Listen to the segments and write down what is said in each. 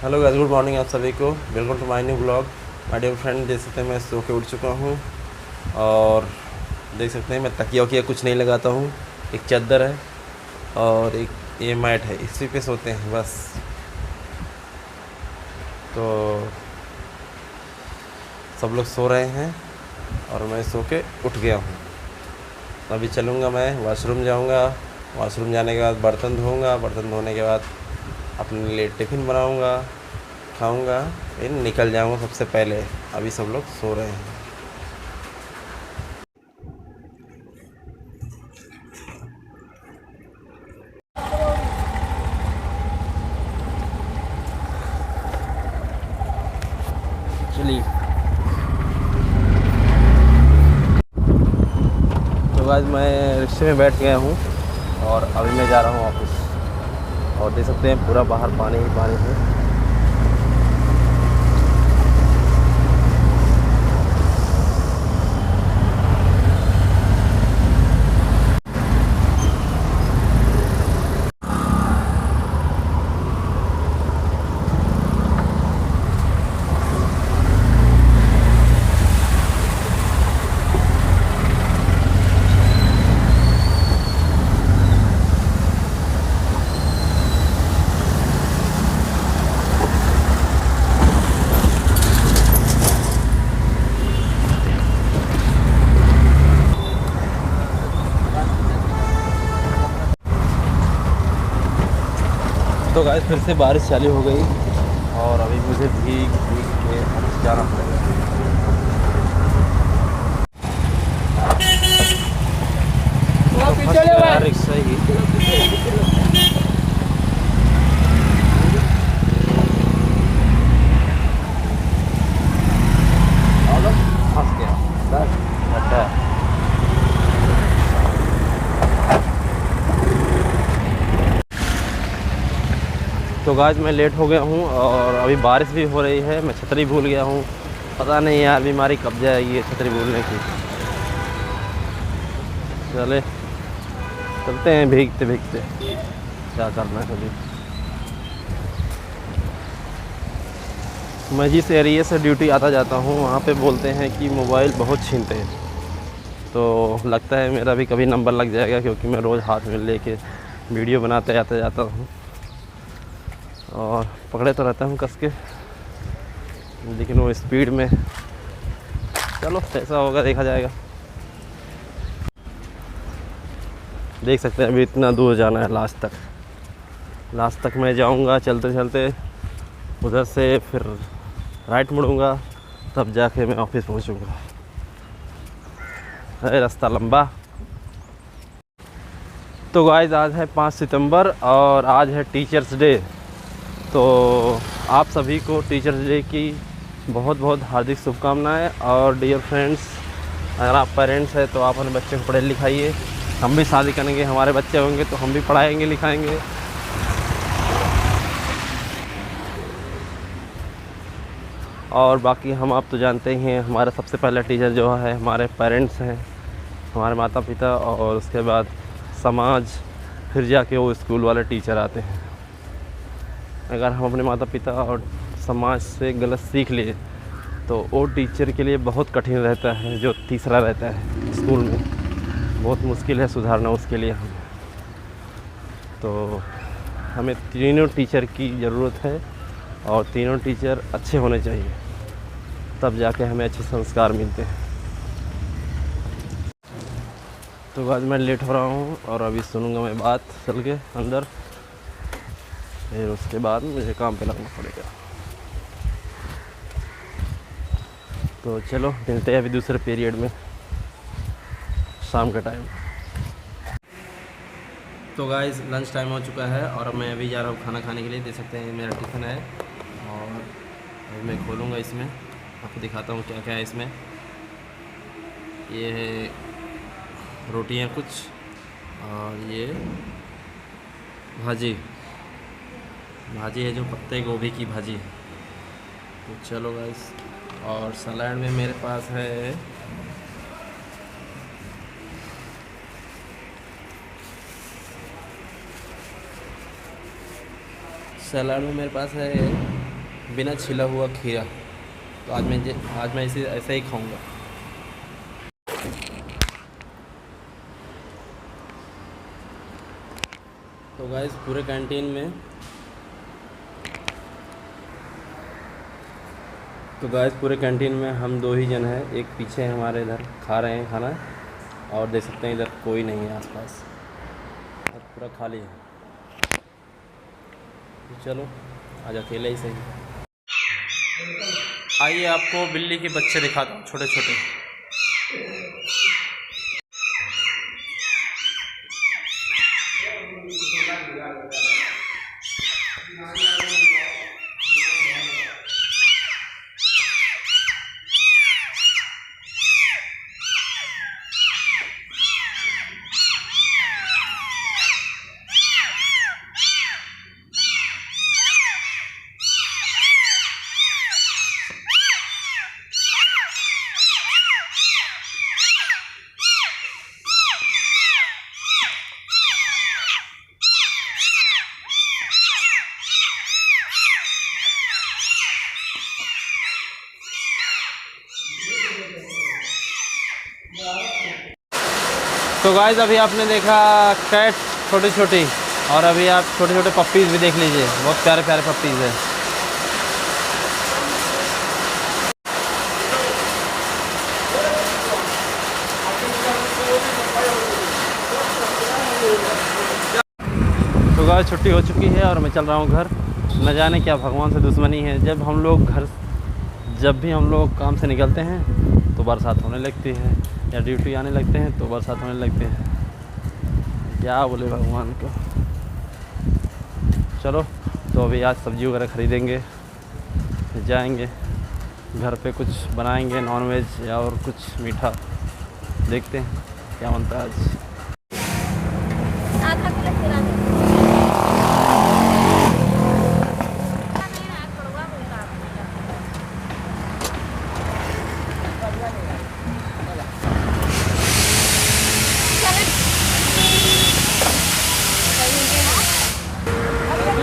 Hello guys, good morning आप सभी को। Welcome to my new blog. My dear friend, देख सकते हैं मैं सो के उठ चुका हूँ और देख सकते हैं मैं तकिया वकिया कुछ नहीं लगाता हूँ। एक चादर है और एक ये मैट है, इसी पे सोते हैं बस। तो सब लोग सो रहे हैं और मैं सो के उठ गया हूँ। अभी चलूँगा, मैं वॉशरूम जाऊँगा। वॉशरूम जाने के बाद बर्तन धोऊँगा। बर्तन धोने के बाद अपने लिए टिफ़िन बनाऊँगा, खाऊँगा, फिर निकल जाऊँगा सबसे पहले। अभी सब लोग सो रहे हैं। चलिए, तो आज मैं रिक्शे में बैठ गया हूँ और अभी मैं जा रहा हूँ ऑफिस। और देख सकते हैं पूरा बाहर पानी ही पानी है। तो गाइस फिर से बारिश चालू हो गई और अभी मुझे भीग भीग के ऑफिस जाना पड़ेगा। तो फंस गया रिक्शा ही। फंस गया बस। अच्छा, तो गाइस मैं लेट हो गया हूँ और अभी बारिश भी हो रही है। मैं छतरी भूल गया हूँ। पता नहीं यार, बीमारी कब जाएगी ये छतरी भूलने की। चले चलते हैं भीगते भीगते, क्या करना है अभी। मैं जिस एरिया से ड्यूटी आता जाता हूँ वहाँ पे बोलते हैं कि मोबाइल बहुत छीनते हैं। तो लगता है मेरा भी कभी नंबर लग जाएगा, क्योंकि मैं रोज़ हाथ में लेके वीडियो बनाते आते जाता हूँ और पकड़े तो रहता हूँ कस के, लेकिन वो स्पीड में। चलो कैसा होगा देखा जाएगा। देख सकते हैं अभी इतना दूर जाना है लास्ट तक मैं जाऊंगा चलते चलते। उधर से फिर राइट मुड़ूंगा, तब जाके मैं ऑफिस पहुंचूंगा। है रास्ता लंबा। तो गाइस आज है 5 सितंबर और आज है टीचर्स डे। तो आप सभी को टीचर्स डे की बहुत बहुत हार्दिक शुभकामनाएं। और डियर फ्रेंड्स, अगर आप पेरेंट्स हैं तो आप अपने बच्चे को पढ़े लिखाइए। हम भी शादी करेंगे, हमारे बच्चे होंगे तो हम भी पढ़ाएंगे लिखाएंगे। और बाकी हम आप तो जानते ही हैं, हमारा सबसे पहला टीचर जो है हमारे पेरेंट्स हैं, हमारे माता पिता, और उसके बाद समाज, फिर जाके वो स्कूल वाले टीचर आते हैं। अगर हम अपने माता पिता और समाज से गलत सीख लिए तो वो टीचर के लिए बहुत कठिन रहता है। जो तीसरा रहता है स्कूल में, बहुत मुश्किल है सुधारना उसके लिए हमें। तो हमें तीनों टीचर की ज़रूरत है और तीनों टीचर अच्छे होने चाहिए, तब जाके हमें अच्छे संस्कार मिलते हैं। तो आज मैं लेट हो रहा हूँ और अभी सुनूंगा मैं बात चल के अंदर, फिर उसके बाद मुझे काम पे लगना पड़ेगा। तो चलो मिलते हैं अभी दूसरे पीरियड में शाम का टाइम। तो गाइस लंच टाइम हो चुका है और अब मैं अभी जा रहा हूँ खाना खाने के लिए। देख सकते हैं मेरा टिफ़िन है और अभी मैं खोलूँगा, इसमें आपको दिखाता हूँ क्या क्या है इसमें। ये है रोटियाँ कुछ, और ये भाजी है जो पत्ते गोभी की भाजी है। तो चलो गाइस, और सलाद में मेरे पास है सलाद में मेरे पास है बिना छिला हुआ खीरा। तो आज मैं इसे ऐसे ही खाऊंगा। तो गाइस पूरे कैंटीन में हम 2 ही जन हैं। एक पीछे हमारे इधर खा रहे हैं खाना, और देख सकते हैं इधर कोई नहीं है आसपास, और पूरा खाली है। तो चलो आज अकेले ही सही। आइए आपको बिल्ली के बच्चे दिखाता हूँ, छोटे छोटे। तो गाइस अभी आपने देखा कैट छोटी छोटी, और अभी आप छोटे छोटे पप्पीज़ भी देख लीजिए, बहुत प्यारे प्यारे पप्पीज़ हैं। तो गाइस छुट्टी हो चुकी है और मैं चल रहा हूँ घर। न जाने क्या भगवान से दुश्मनी है, जब भी हम लोग काम से निकलते हैं तो बरसात होने लगती है, या ड्यूटी आने लगते हैं तो बरसात होने लगती है। क्या बोले भगवान को। चलो तो अभी आज सब्ज़ी वगैरह ख़रीदेंगे, जाएंगे घर पे, कुछ बनाएंगे नॉनवेज या और कुछ मीठा, देखते हैं क्या बनता है आज।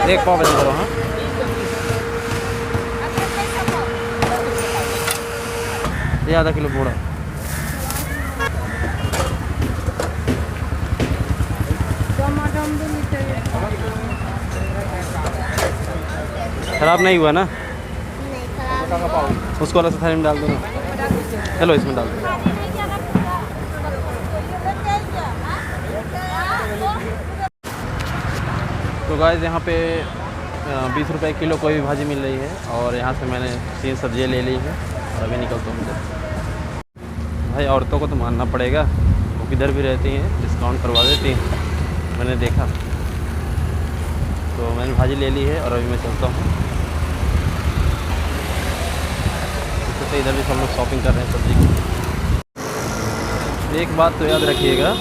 एक पाव बजा करो। हाँ ये आधा किलो बूढ़ा। खराब नहीं हुआ ना? नहीं खराब। उसको अलग से थाली में डाल दो ना। चलो इसमें डाल दो। तो गाइस यहाँ पे 20 रुपए किलो कोई भी भाजी मिल रही है, और यहाँ से मैंने 3 सब्जियाँ ले ली है और अभी निकलता हूँ मुझे। भाई औरतों को तो मानना पड़ेगा, वो किधर भी रहती हैं डिस्काउंट करवा देती हैं, मैंने देखा। तो मैंने भाजी ले ली है और अभी मैं चलता हूँ। तो इधर भी सब लोग शॉपिंग कर रहे हैं सब्ज़ी की। एक बात तो याद रखिएगा,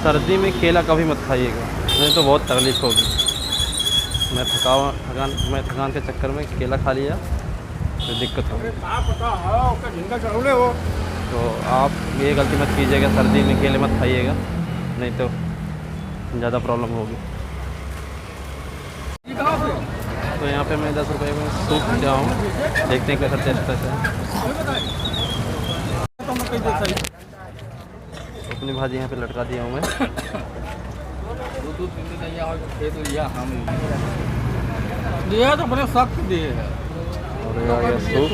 सर्दी में केला कभी मत खाइएगा, नहीं तो बहुत तकलीफ़ होगी। मैं थकान के चक्कर में केला खा लिया तो दिक्कत होगी। तो आप ये गलती मत कीजिएगा, सर्दी में केले मत खाइएगा, नहीं तो ज़्यादा प्रॉब्लम होगी। तो यहाँ पे मैं 10 रुपये में सूप लिया हूँ, देखते हैं कैसा टेस्ट है। अपनी भाजी यहाँ पे लटका दिया हूँ मैं। दिया तो बड़े सख्त दिए है। और सूप,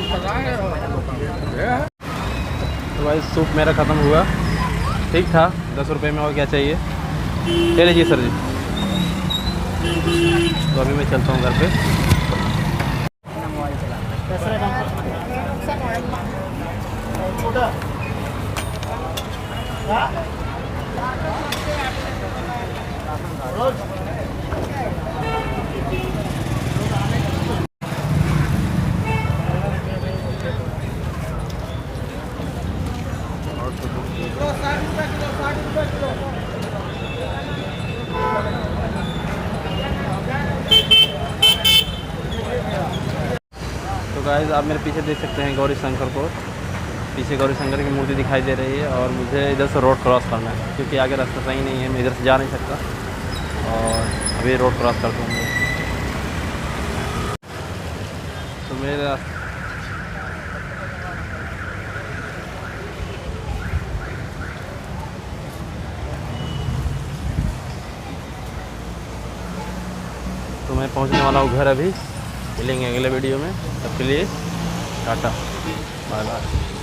तो भाई सूप मेरा ख़त्म हुआ, ठीक था। 10 रुपये में और क्या चाहिए, ले लीजिए सर जी। तो अभी मैं चलता हूँ घर पे। तो गाइस आप मेरे पीछे देख सकते हैं गौरी शंकर को, पीछे गौरी शंकर की मूर्ति दिखाई दे रही है, और मुझे इधर से रोड क्रॉस करना है क्योंकि आगे रास्ता सही नहीं है, मैं इधर से जा नहीं सकता, और अभी रोड क्रॉस करता हूँ। मेरा तो मैं पहुंचने वाला हूँ घर अभी। मिलेंगे अगले वीडियो में, तब के लिए टाटा बाय बाय।